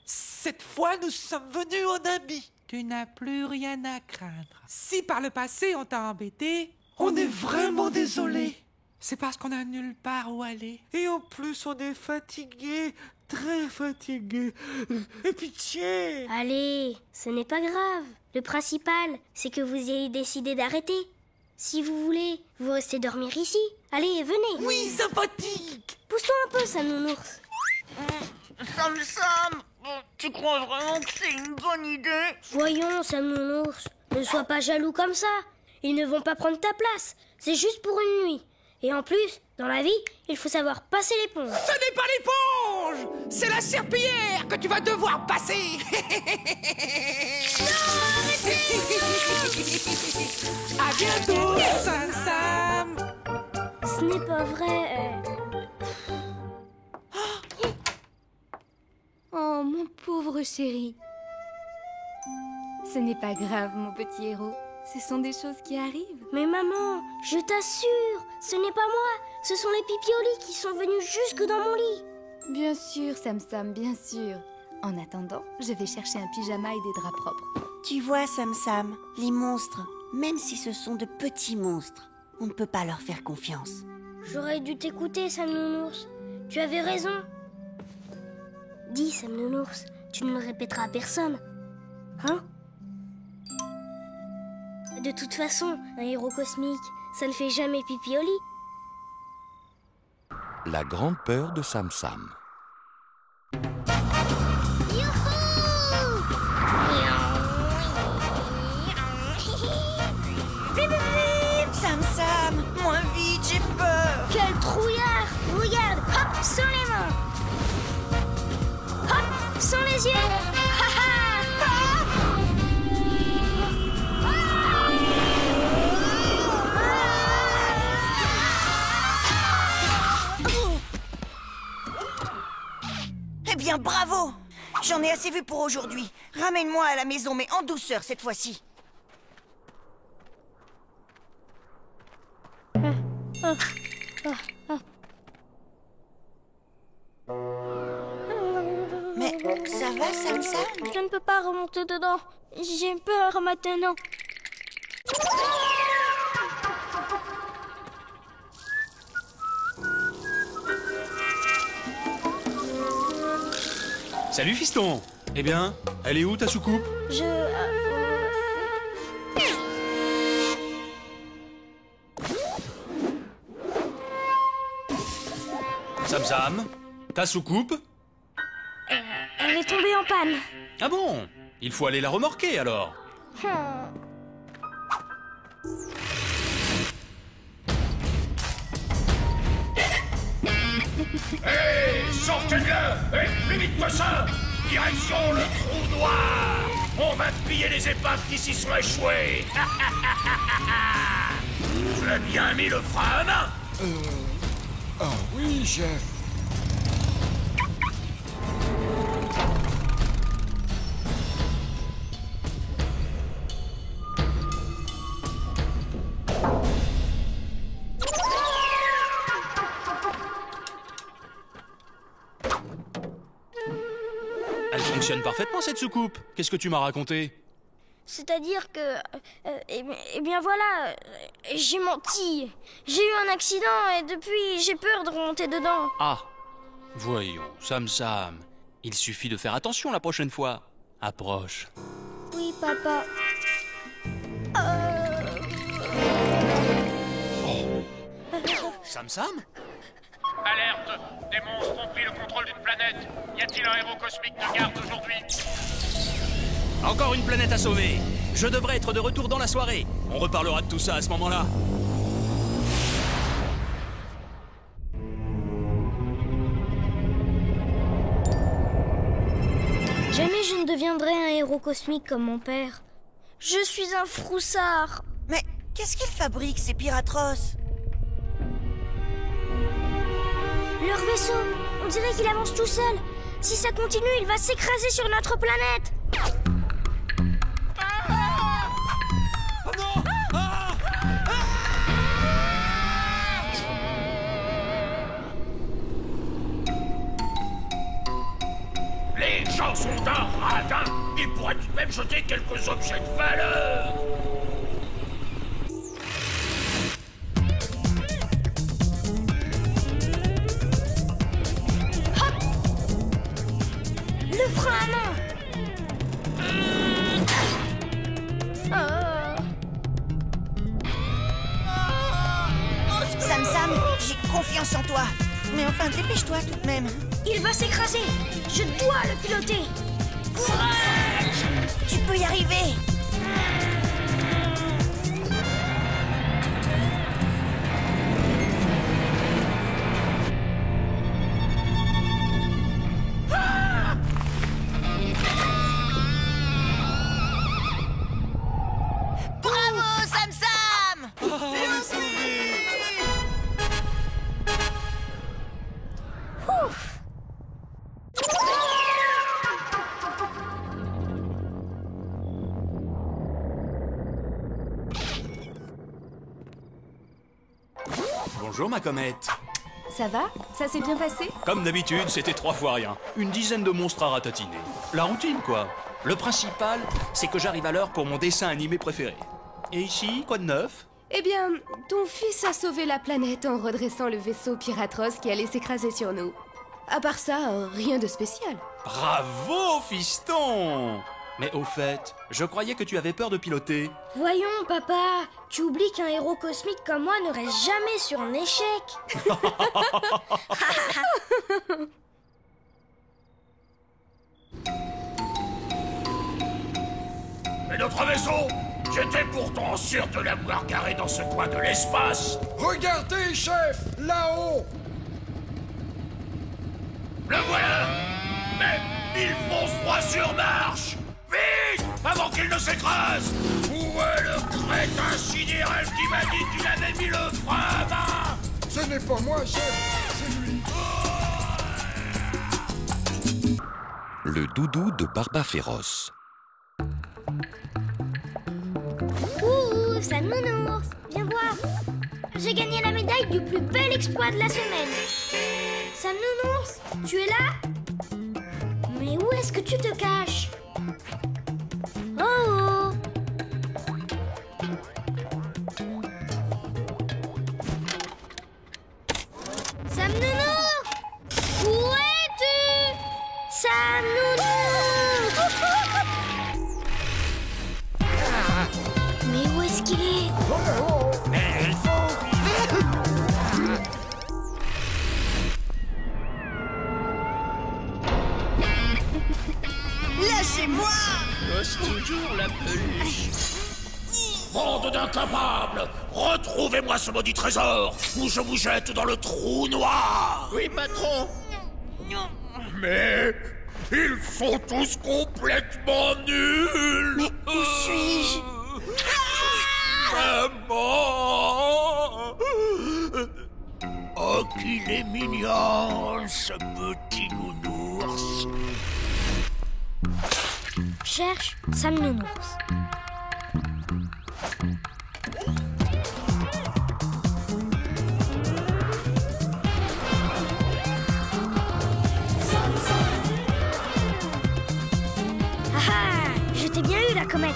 Cette fois, nous sommes venus en amis. Tu n'as plus rien à craindre. Si par le passé on t'a embêté, on est vraiment désolé. C'est parce qu'on n'a nulle part où aller. Et en plus, on est fatigué, très fatigué. Et pitié! Allez, ce n'est pas grave. Le principal, c'est que vous ayez décidé d'arrêter. Si vous voulez, vous restez dormir ici. Allez, venez. Oui, sympathique. Pousse-toi un peu, Sam Nounours. Sam, tu crois vraiment que c'est une bonne idée? Voyons, Sam Nounours, ne sois pas jaloux comme ça. Ils ne vont pas prendre ta place. C'est juste pour une nuit. Et en plus, dans la vie, il faut savoir passer l'éponge. Ce n'est pas l'éponge! C'est la serpillière que tu vas devoir passer. À bientôt, Sam. Ce n'est pas vrai. Oh, mon pauvre chéri. Ce n'est pas grave, mon petit héros. Ce sont des choses qui arrivent. Mais maman, je t'assure, ce n'est pas moi. Ce sont les pipiolis qui sont venus jusque dans mon lit. Bien sûr, Sam, bien sûr. En attendant, je vais chercher un pyjama et des draps propres. Tu vois, Sam, les monstres, même si ce sont de petits monstres, on ne peut pas leur faire confiance. J'aurais dû t'écouter, Sam Nounours. Tu avais raison. Dis, Sam Nounours, tu ne le répéteras à personne. Hein? De toute façon, un héros cosmique, ça ne fait jamais pipi au lit. La grande peur de Sam. Sam, moins vite, j'ai peur. Quel trouillard! Regarde, hop, sans les mains. Hop, sans les yeux. Ha ha! Eh bien, bravo! J'en ai assez vu pour aujourd'hui. Ramène-moi à la maison, mais en douceur cette fois-ci. Mais ça va, Sam? Je ne peux pas remonter dedans. J'ai peur maintenant. Salut fiston. Eh bien, elle est où ta soucoupe? Sam, ta soucoupe? Elle est tombée en panne. Ah bon? Il faut aller la remorquer alors. Hé, sortez-le! Et plus vite que ça! Direction le trou noir! On va piller les épaves qui s'y sont échouées! Tu as bien mis le frein à main? Ah oui, chef. Elle fonctionne parfaitement cette soucoupe. Qu'est-ce que tu m'as raconté? C'est-à-dire que... eh bien voilà, j'ai menti. J'ai eu un accident et depuis, j'ai peur de remonter dedans. Ah, voyons, Sam, il suffit de faire attention la prochaine fois. Approche. Oui, papa. Sam? Alerte! Des monstres ont pris le contrôle d'une planète. Y a-t-il un héros cosmique de garde aujourd'hui? Encore une planète à sauver. Je devrais être de retour dans la soirée. On reparlera de tout ça à ce moment-là. Jamais je ne deviendrai un héros cosmique comme mon père. Je suis un froussard. Mais qu'est-ce qu'ils fabriquent, ces Piratros? Leur vaisseau, on dirait qu'il avance tout seul. Si ça continue, il va s'écraser sur notre planète. Les gens sont un radin. Ils pourraient tout de même jeter quelques objets de valeur. Le frein à main. Sam, j'ai confiance en toi. Mais enfin, dépêche-toi tout de même. Il va s'écraser. Je dois le piloter. Tu peux y arriver. Bravo, Sam! Bien sauvé! Ouf. Bonjour ma comète. Ça va? Ça s'est bien passé? Comme d'habitude, c'était 3 fois rien. Une dizaine de monstres à ratatiner. La routine, quoi. Le principal, c'est que j'arrive à l'heure pour mon dessin animé préféré. Et ici, quoi de neuf? Eh bien, ton fils a sauvé la planète en redressant le vaisseau Piratros qui allait s'écraser sur nous. À part ça, rien de spécial. Bravo, fiston! Mais au fait, je croyais que tu avais peur de piloter. Voyons, papa, tu oublies qu'un héros cosmique comme moi ne reste jamais sur un échec. Mais notre vaisseau, j'étais pourtant sûr de l'avoir garé dans ce coin de l'espace. Regardez, chef, là-haut. Le voilà. Mais il fonce droit sur marche. Vite, avant qu'il ne s'écrase. Où est le crétin sidéral qui m'a dit qu'il avait mis le frein à main? Ce n'est pas moi, chef, c'est lui. Le doudou de Barba Féroce. Ouh, Sam Nounours, viens voir. J'ai gagné la médaille du plus bel exploit de la semaine. Sam Nounours, tu es là? Mais où est-ce que tu te caches? Oh! Sam Nounours! Où es-tu? Sam Nounours! Mais où est-ce qu'il est? Mais il faut... Lâchez-moi! Gosse toujours la peluche. Bande d'incapables! Retrouvez-moi ce maudit trésor, ou je vous jette dans le trou noir! Oui, patron! Mais... ils sont tous complètement nuls! Mais où suis-je? Maman! qu'il est mignon, ce petit nounours. Cherche Sam Nounours. Ah ah, je t'ai bien eu la comète.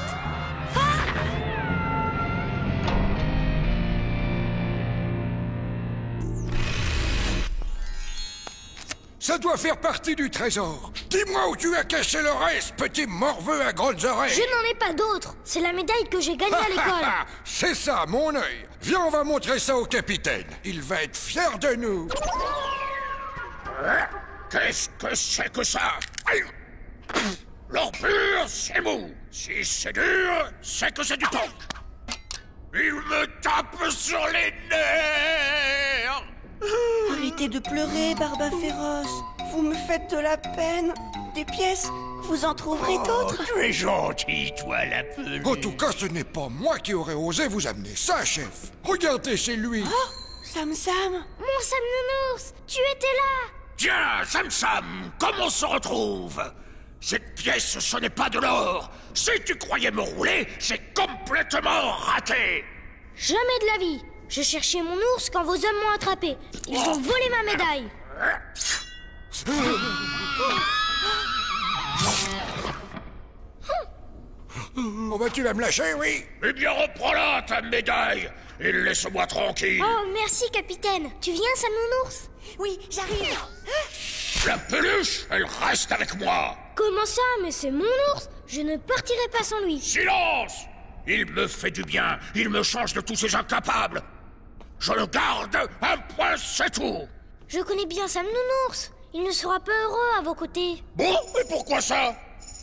Ça doit faire partie du trésor. Dis-moi où tu as caché le reste, petit morveux à grandes oreilles. Je n'en ai pas d'autre. C'est la médaille que j'ai gagnée à l'école. C'est ça, mon œil. Viens, on va montrer ça au capitaine. Il va être fier de nous. Qu'est-ce que c'est que ça? L'or pur, c'est mou. Si c'est dur, c'est que c'est du toc. Il me tape sur les nerfs. Arrêtez de pleurer, Barbe féroce. Vous me faites de la peine. Des pièces, vous en trouverez d'autres. Tu es gentil, toi, la peluche. En tout cas, ce n'est pas moi qui aurais osé vous amener ça, chef. Regardez, c'est lui. Oh, Sam Sam. Mon Sam Nounours, tu étais là. Tiens, Sam Sam, comment on se retrouve? Cette pièce, ce n'est pas de l'or. Si tu croyais me rouler, c'est complètement raté. Jamais de la vie. Je cherchais mon ours quand vos hommes m'ont attrapé. Ils ont volé ma médaille. Oh bah tu vas me lâcher, oui? Eh bien, reprends-la, ta médaille, et laisse-moi tranquille. Oh, merci, capitaine. Tu viens, Sam Nounours? Oui, j'arrive. La peluche, elle reste avec moi. Comment ça? Mais c'est mon ours. Je ne partirai pas sans lui. Silence! Il me fait du bien, il me change de tous ces incapables. Je le garde, un point, c'est tout. Je connais bien Sam Nounours. Il ne sera pas heureux à vos côtés. Bon, et pourquoi ça?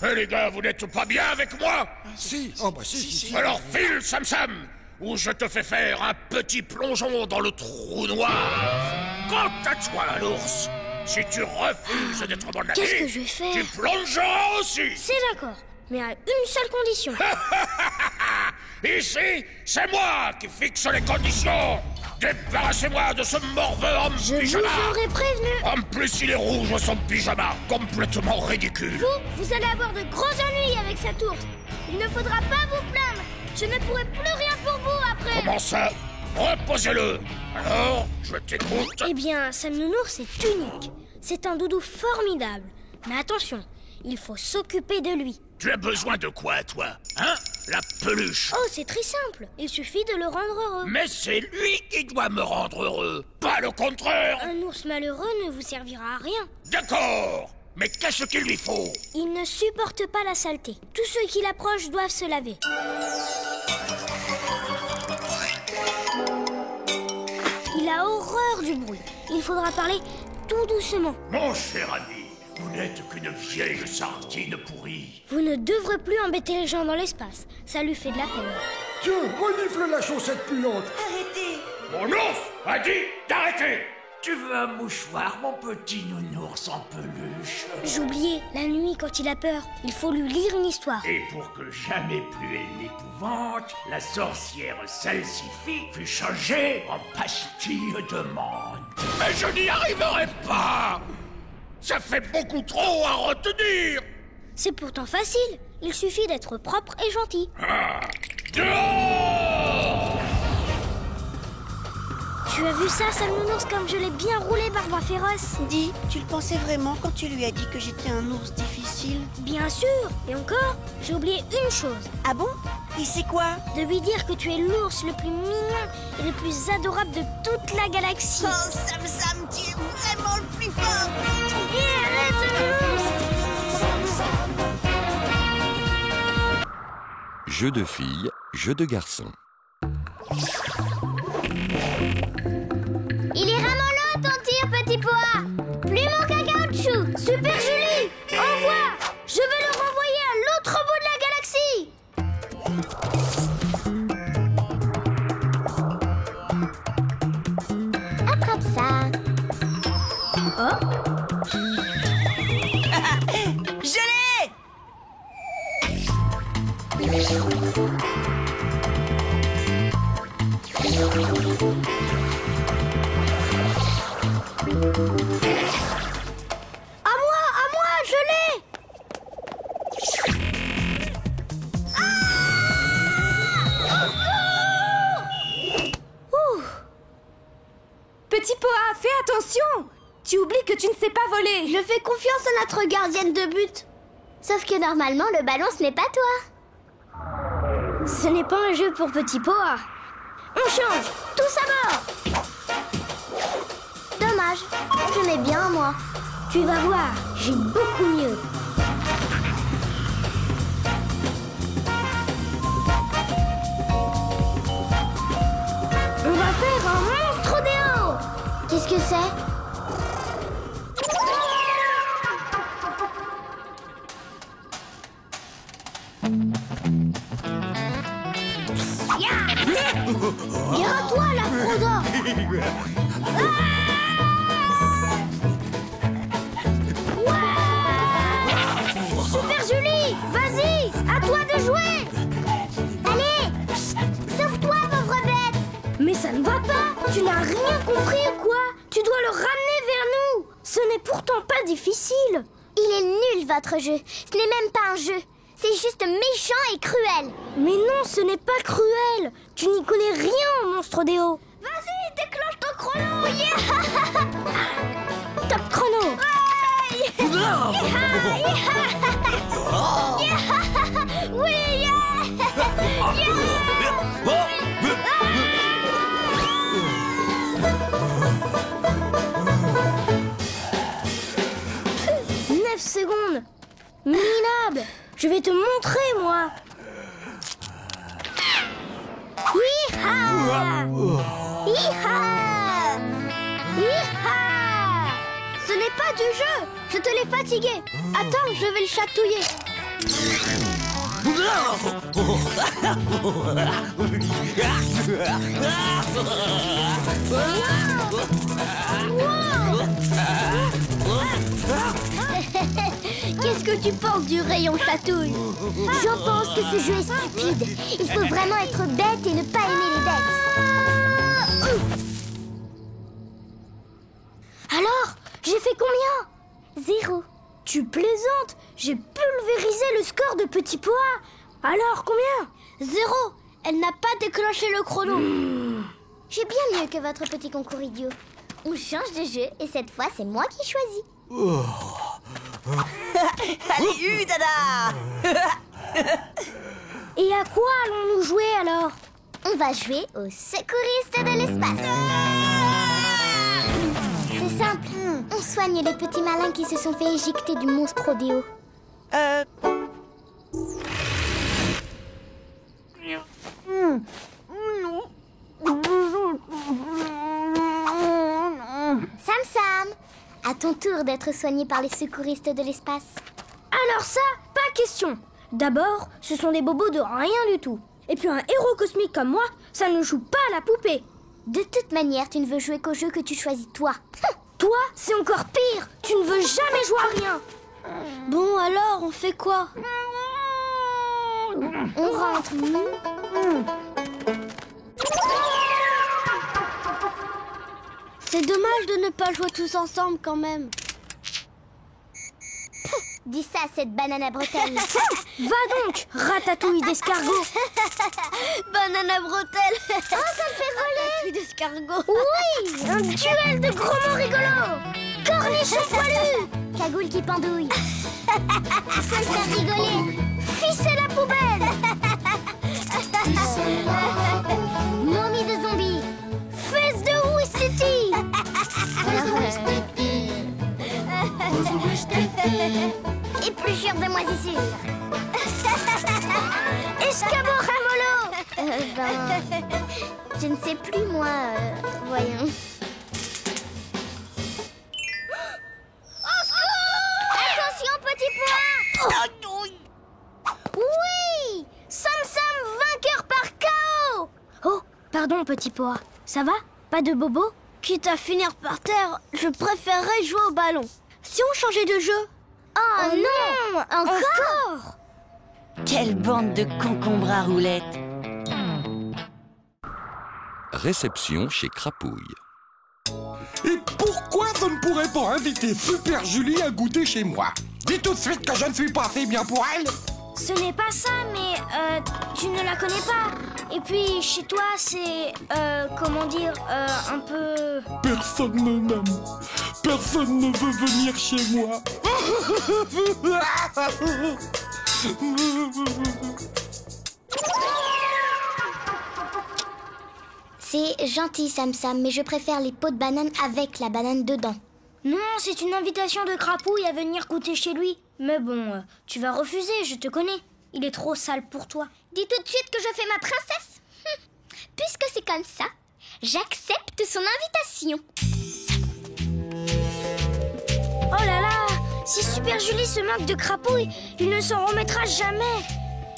Eh les gars, vous n'êtes pas bien avec moi? Si, oh bah si. Alors file, Sam Sam, ou je te fais faire un petit plongeon dans le trou noir. Quant à toi, l'ours, si tu refuses d'être mon ami, qu'est-ce que je vais faire? tu plongeras aussi. C'est d'accord, mais à une seule condition. Ici, c'est moi qui fixe les conditions. Débarrassez-moi de ce morveux en pyjama. Je vous aurais prévenu. En plus, il est rouge son pyjama, complètement ridicule. Vous allez avoir de gros ennuis avec cet ours. Il ne faudra pas vous plaindre. Je ne pourrai plus rien pour vous après. Comment ça? Reposez-le. Alors, je t'écoute. Eh bien, Sam Nounours est unique. C'est un doudou formidable. Mais attention, il faut s'occuper de lui. Tu as besoin de quoi, toi? Hein? La peluche. Oh, c'est très simple. Il suffit de le rendre heureux. Mais c'est lui qui doit me rendre heureux, pas le contraire. Un ours malheureux ne vous servira à rien. D'accord. Mais qu'est-ce qu'il lui faut? Il ne supporte pas la saleté. Tous ceux qui l'approchent doivent se laver. Il a horreur du bruit. Il faudra parler tout doucement. Mon cher ami, vous n'êtes qu'une vieille sardine pourrie. Vous ne devrez plus embêter les gens dans l'espace. Ça lui fait de la peine. Tiens, renifle la chaussette puante. Arrêtez. Mon ours a dit d'arrêter. Tu veux un mouchoir, mon petit nounours en peluche? J'oubliais, la nuit, quand il a peur, il faut lui lire une histoire. Et pour que jamais plus elle n'épouvante, la sorcière Salsifie fut changée en pastille de menthe. Mais je n'y arriverai pas. Ça fait beaucoup trop à retenir. C'est pourtant facile. Il suffit d'être propre et gentil. Ah, dehors! Tu as vu ça, Sam Nounours, comme je l'ai bien roulé, Barbe féroce? Dis, tu le pensais vraiment quand tu lui as dit que j'étais un ours difficile? Bien sûr. Et encore, j'ai oublié une chose. Ah bon? Et c'est quoi? De lui dire que tu es l'ours le plus mignon et le plus adorable de toute la galaxie. Oh, Sam Sam, tu es vraiment le plus fort. Et arrête, Sam Nounours! Jeu de filles, jeu de garçons. Il est ramollo ton tir, petit pois. Plume en cacaoutchouc. Super joli. Envoie. Je veux le renvoyer à l'autre bout de la galaxie. Attrape ça. Oh. Je l'ai. À moi, je l'ai! Petit Poa, fais attention! Tu oublies que tu ne sais pas voler! Je fais confiance à notre gardienne de but. Sauf que normalement, le ballon, ce n'est pas toi. Ce n'est pas un jeu pour Petit Poa. On change, tous à bord! Dommage, je mets bien, moi. Tu vas voir, j'ai beaucoup mieux. On va faire un monstre déo! Qu'est-ce que c'est? Viens à toi, la Frodo! Super Julie! Vas-y! À toi de jouer! Allez! Sauve-toi, pauvre bête! Mais ça ne va pas! Tu n'as rien compris ou quoi? Tu dois le ramener vers nous! Ce n'est pourtant pas difficile! Il est nul, votre jeu. Ce n'est même pas un jeu. C'est juste méchant et cruel. Mais non, ce n'est pas cruel. Tu n'y connais rien au monstre déo. Vas-y, déclenche ton chrono. Top chrono. Oui, Neuf secondes. Minable. Je vais te montrer, moi. Hi-ha! Hi-ha! Hi-ha! Ce n'est pas du jeu. Je te l'ai fatigué. Attends, je vais le chatouiller. Qu'est-ce que tu penses du rayon chatouille? J'en pense que ce jeu est stupide. Il faut vraiment être bête et ne pas aimer les bêtes. Alors, j'ai fait combien? 0. Tu plaisantes? J'ai pulvérisé le score de Petit Poa. Alors, combien? 0. Elle n'a pas déclenché le chrono. J'ai bien mieux que votre petit concours idiot. On change de jeu et cette fois, c'est moi qui choisis. Allez, Dada! Et à quoi allons-nous jouer alors? On va jouer aux secouristes de l'espace. C'est simple. On soigne les petits malins qui se sont fait éjecter du monstre rodéo. Sam, à ton tour d'être soigné par les secouristes de l'espace. Alors ça, pas question. D'abord, ce sont des bobos de rien du tout. Et puis un héros cosmique comme moi, ça ne joue pas à la poupée. De toute manière, tu ne veux jouer qu'au jeu que tu choisis toi. Toi, c'est encore pire. Tu ne veux jamais jouer à rien. Bon, alors, on fait quoi? On rentre. C'est dommage de ne pas jouer tous ensemble quand même. Dis ça à cette banane à bretelles. Va donc, ratatouille d'escargot. Banane à bretelles. Oh, ça me fait voler. Ratatouille d'escargot. Oui, un duel de gros mots rigolos. Cornichon poilu. Cagoule qui pendouille. Faut le faire rigoler. Ficelle la poubelle. Momie de zombie. Fesse de Ouistiti. Épluchure de moisissure. Escabeau ramolo. Je ne sais plus, moi. Voyons. Attention, petit pois. Oui, Sam, vainqueur par KO. Oh, pardon, Petit Poa. Ça va? Pas de bobo? Quitte à finir par terre, je préférerais jouer au ballon. Si on changeait de jeu? Oh non, encore. Quelle bande de concombres à roulettes! Réception chez Crapouille. Et pour Pourquoi je ne pourrais pas inviter Super Julie à goûter chez moi? Dis tout de suite que je ne suis pas assez bien pour elle. Ce n'est pas ça, mais tu ne la connais pas. Et puis, chez toi, c'est, comment dire, un peu... Personne ne m'aime. Personne ne veut venir chez moi. C'est gentil, Sam Sam, mais je préfère les pots de banane avec la banane dedans. Non, c'est une invitation de Crapouille à venir goûter chez lui. Mais bon, tu vas refuser, je te connais. Il est trop sale pour toi. Dis tout de suite que je fais ma princesse. Puisque c'est comme ça, j'accepte son invitation. Oh là là, si Super Julie se moque de Crapouille, il ne s'en remettra jamais.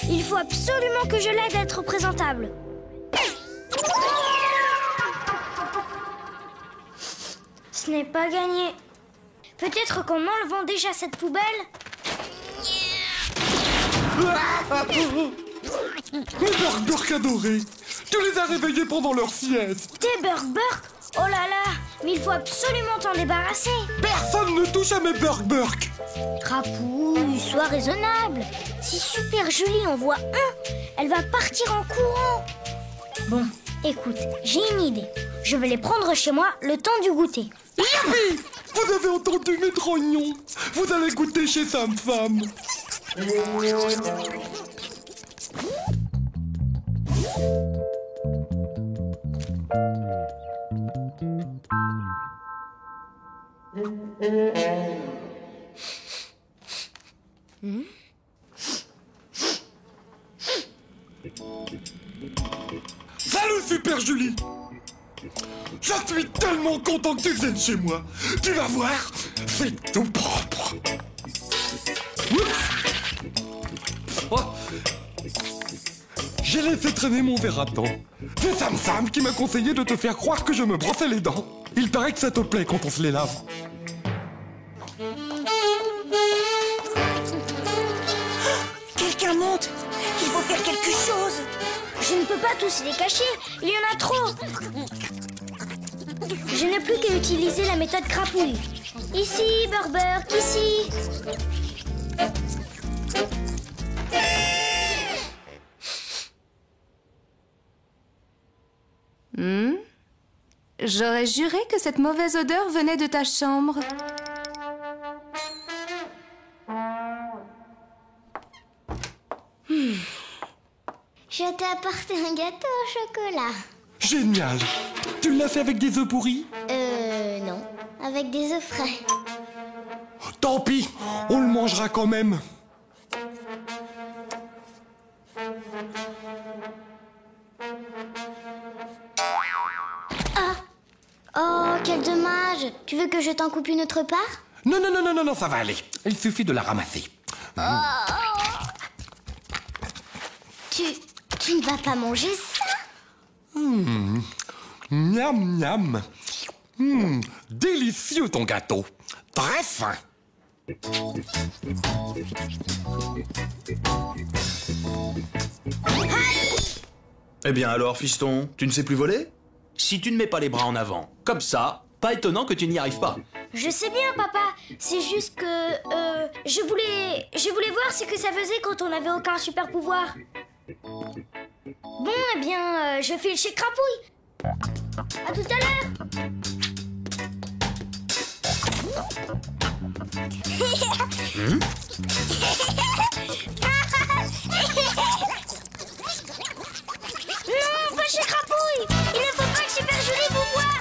Il faut absolument que je l'aide à être présentable. Ce n'est pas gagné. Peut-être qu'en enlevant déjà cette poubelle... Mes Burk adorés, tu les as réveillés pendant leur sieste. Tes Burk? Oh là là, mais il faut absolument t'en débarrasser. Personne ne touche à mes Burk. Crapouille, sois raisonnable. Si Super Julie en voit un, elle va partir en courant. Bon, écoute, j'ai une idée. Je vais les prendre chez moi le temps du goûter. Youpi! Vous avez entendu mes trognons. Vous allez goûter chez Sam Sam. Salut Super Julie! Je suis tellement content que tu viennes chez moi. Tu vas voir, c'est tout propre. Oh. J'ai laissé traîner mon verre à temps. C'est Sam Sam qui m'a conseillé de te faire croire que je me brossais les dents. Il paraît que ça te plaît quand on se les lave. Quelqu'un monte. Il faut faire quelque chose. Je ne peux pas tous les cacher, il y en a trop. Je n'ai plus qu'à utiliser la méthode Crapouille. Ici, Burk, ici. J'aurais juré que cette mauvaise odeur venait de ta chambre. Je t'ai apporté un gâteau au chocolat. Génial. Tu l'as fait avec des œufs pourris? Non. Avec des œufs frais. Tant pis, on le mangera quand même. Ah! Oh, quel dommage. Tu veux que je t'en coupe une autre part? Non, ça va aller. Il suffit de la ramasser. Tu ne vas pas manger ça? Miam, miam. Délicieux ton gâteau. Très fin. Eh bien alors, fiston, tu ne sais plus voler? Si tu ne mets pas les bras en avant, comme ça, pas étonnant que tu n'y arrives pas. Je sais bien, papa. C'est juste que... Je voulais voir ce que ça faisait quand on n'avait aucun super pouvoir. Bon, eh bien, je file chez Crapouille. À tout à l'heure. Non, pas chez Crapouille. Il ne faut pas que Super Julie vous voie.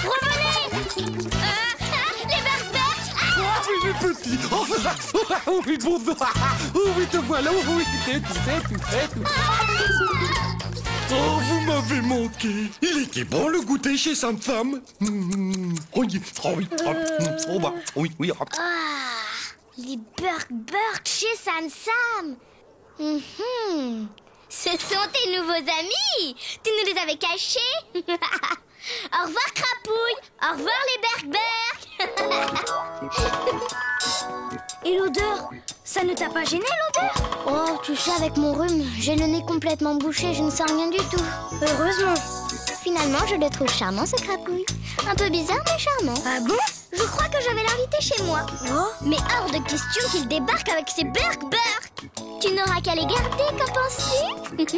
Revenez! Les Burk! Ah oui, mes petits. Oh oui, bonjour. Oh oui, te voilà. Oh oui, tu fais. Oh, vous m'avez manqué. Il était bon le goûter chez Sam Sam. Oui. Ah, les Burk chez Sam Sam. Ce sont tes nouveaux amis. Tu nous les avais cachés. Au revoir Crapouille. Au revoir les Burk. Et l'odeur, Ça ne t'a pas gêné l'odeur? Oh, tu sais, avec mon rhume, j'ai le nez complètement bouché, je ne sens rien du tout. Heureusement. Finalement, je le trouve charmant, ce crapouille. Un peu bizarre, mais charmant. Ah bon? Je crois que je vais l'inviter chez moi. Oh. Mais hors de question qu'il débarque avec ses berk-berk. Tu n'auras qu'à les garder, qu'en penses-tu?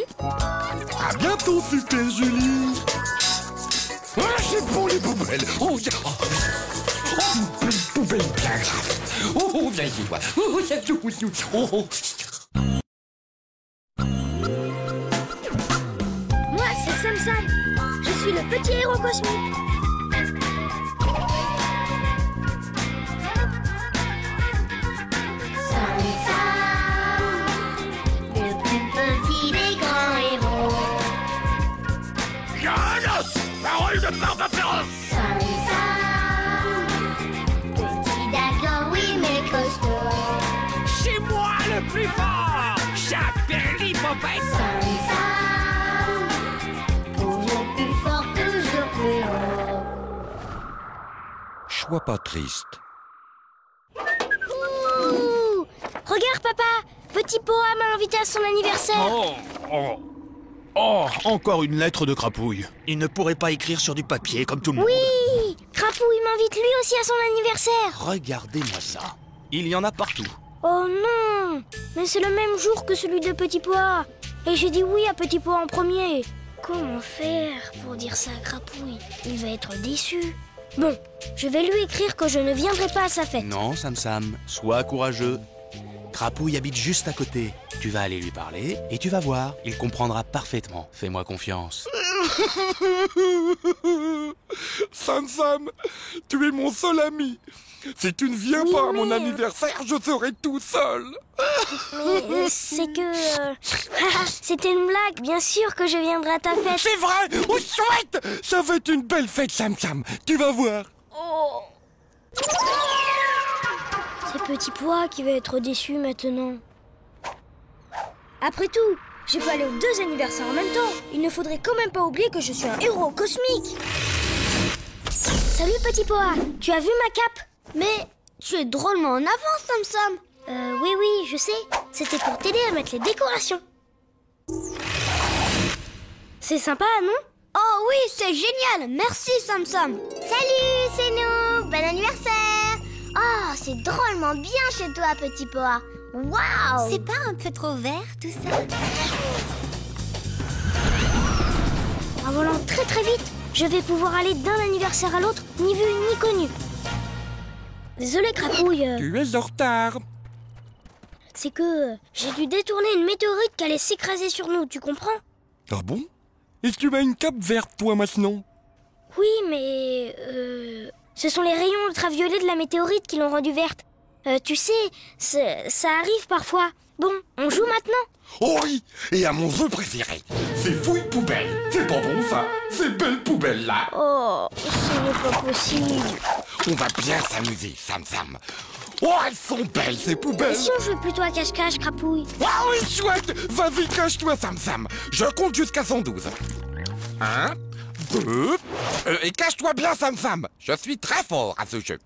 À bientôt, Super Julie. Ah, c'est bon les poubelles. Oh, une poubelle bien grave. Oh, viens ici, toi. Oh, Moi, c'est Sam Sam. Je suis le petit héros cosmique. Parole de Barbe féroce. Petit d'accord, oui, mais costaud. C'est moi le plus fort. J'appelle l'hippopète. Toujours plus fort, toujours plus haut. Sois pas triste. Ouh. Regarde, papa. Petit Poa m'a invité à son anniversaire. Oh, encore une lettre de Crapouille. Il ne pourrait pas écrire sur du papier comme tout le monde. Oui. Crapouille m'invite lui aussi à son anniversaire. Regardez-moi ça. Il y en a partout. Oh non. Mais c'est le même jour que celui de Petit Poa. Et j'ai dit oui à Petit Poa en premier. Comment faire pour dire ça à Crapouille? Il va être déçu. Bon, je vais lui écrire que je ne viendrai pas à sa fête. Non, Sam Sam, sois courageux. Crapouille habite juste à côté. Tu vas aller lui parler et tu vas voir. Il comprendra parfaitement. Fais-moi confiance. Sam Sam, tu es mon seul ami. Si tu ne viens pas à mon anniversaire, je serai tout seul. Mais c'est que... C'était une blague, bien sûr que je viendrai à ta fête. C'est vrai. Oh, chouette. Ça va être une belle fête, Sam Sam. Tu vas voir. Oh. C'est Petit Pois qui va être déçu maintenant. Après tout, je peux aller aux 2 anniversaires en même temps. Il ne faudrait quand même pas oublier que je suis un héros cosmique. Salut Petit Pois, tu as vu ma cape? Mais tu es drôlement en avance, Sam Sam. Oui, je sais. C'était pour t'aider à mettre les décorations. C'est sympa, non? Oh oui, c'est génial. Merci, Sam Sam. Salut, c'est nous. Bon anniversaire. Oh, c'est drôlement bien chez toi, Petit Poa. Waouh! C'est pas un peu trop vert, tout ça? En volant très très vite, je vais pouvoir aller d'un anniversaire à l'autre, ni vu ni connu. Désolé, Crapouille. Tu es en retard. C'est que j'ai dû détourner une météorite qui allait s'écraser sur nous, tu comprends? Ah bon? Et tu as une cape verte, toi, maintenant? Oui, mais... ce sont les rayons ultraviolets de la météorite qui l'ont rendue verte. Tu sais, ça arrive parfois. Bon, on joue maintenant? Oh oui, et à mon jeu préféré. C'est fouille poubelle. C'est pas bon, ça. Ces belles poubelles-là. Oh, ce n'est pas possible. On va bien s'amuser, Sam Sam. Oh, elles sont belles, ces poubelles. Et si on jouait plutôt à cache-cache, Crapouille? Ah oui, chouette. Vas-y, cache-toi, Sam Sam. Je compte jusqu'à 112. 1, 2... et cache-toi bien, Sam Sam. Je suis très fort à ce jeu.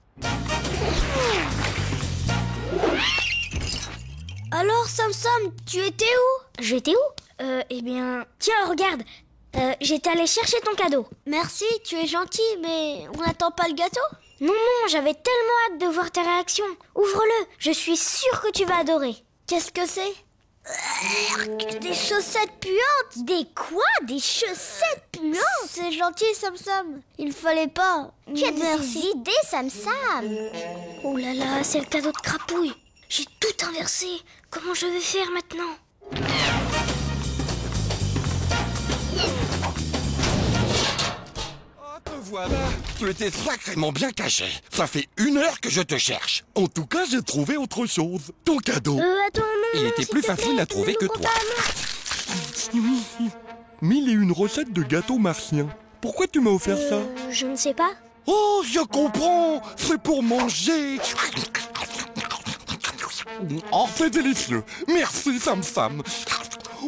Alors, Sam Sam, tu étais où? J'étais où? Eh bien... Tiens, regarde. J'étais allée chercher ton cadeau. Merci, tu es gentil, mais on n'attend pas le gâteau? Non, j'avais tellement hâte de voir ta réaction. Ouvre-le, je suis sûre que tu vas adorer. Qu'est-ce que c'est? Des chaussettes puantes? Des quoi? Des chaussettes puantes? C'est gentil, Sam Sam. Il fallait pas. Tu as des idées, Sam Sam. Oh là là, c'est le cadeau de Crapouille. J'ai tout inversé. Comment je vais faire maintenant? Te voilà. Tu étais sacrément bien caché. Ça fait 1 heure que je te cherche. En tout cas, j'ai trouvé autre chose. Ton cadeau. Attends, non. Il était plus facile à trouver que toi. 1001 recettes de gâteaux martiens. Pourquoi tu m'as offert ça? Je ne sais pas. Oh, je comprends. C'est pour manger. Oh, c'est délicieux. Merci, Sam Sam.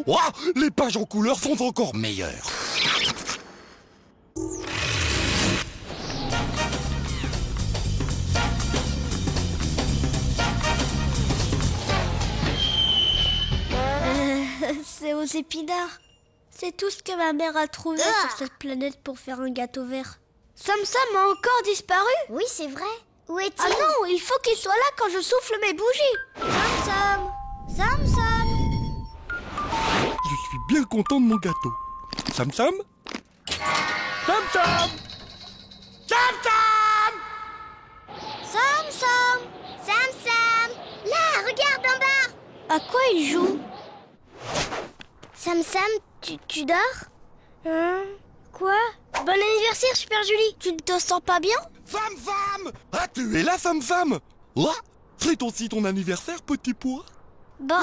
Oh, les pages en couleur sont encore meilleures. épinards. C'est tout ce que ma mère a trouvé sur cette planète pour faire un gâteau vert. Sam Sam a encore disparu? Oui, c'est vrai. Où est-il? Ah non, il faut qu'il soit là quand je souffle mes bougies. Sam Sam, Sam Sam. Je suis bien content de mon gâteau. Sam Sam? Sam Sam! Sam Sam! Sam Sam. Sam Sam! Là, regarde en bas! À quoi il joue? Sam Sam, tu dors? Quoi? Bon anniversaire, Super Julie. Tu ne te sens pas bien? Sam Sam! Ah, tu es là, Sam Sam? Là? C'est aussi ton anniversaire, petit pois? Bah...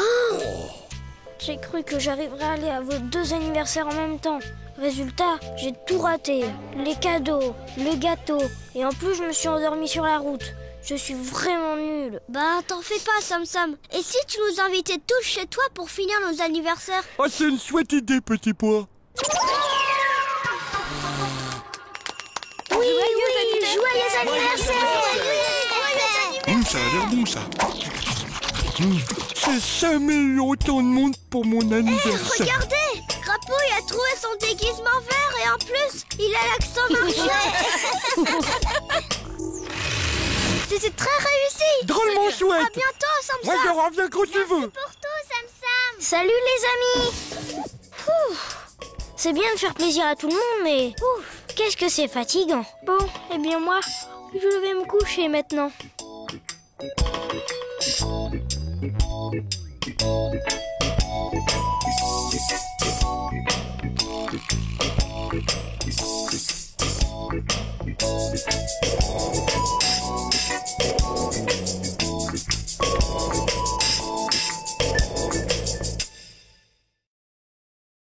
J'ai cru que j'arriverais à aller à vos 2 anniversaires en même temps. Résultat, j'ai tout raté. Les cadeaux, le gâteau, et en plus je me suis endormie sur la route. Je suis vraiment nulle. Bah, t'en fais pas, Sam Sam. Et si tu nous invitais tous chez toi pour finir nos anniversaires? Ah, c'est une chouette idée, petit pois. Oui, joyeux anniversaire! Ça a l'air bon, ça. J'ai jamais eu autant de monde pour mon anniversaire. Regardez! Crapouille a trouvé son déguisement vert et en plus, il a l'accent marchais. C'est très réussi. Drôlement chouette. À bientôt, Sam Sam. Moi, je reviens quand tu veux. Pour tout, Sam Sam! Salut les amis. C'est bien de faire plaisir à tout le monde, mais qu'est-ce que c'est fatigant. Bon, eh bien moi, je vais me coucher maintenant.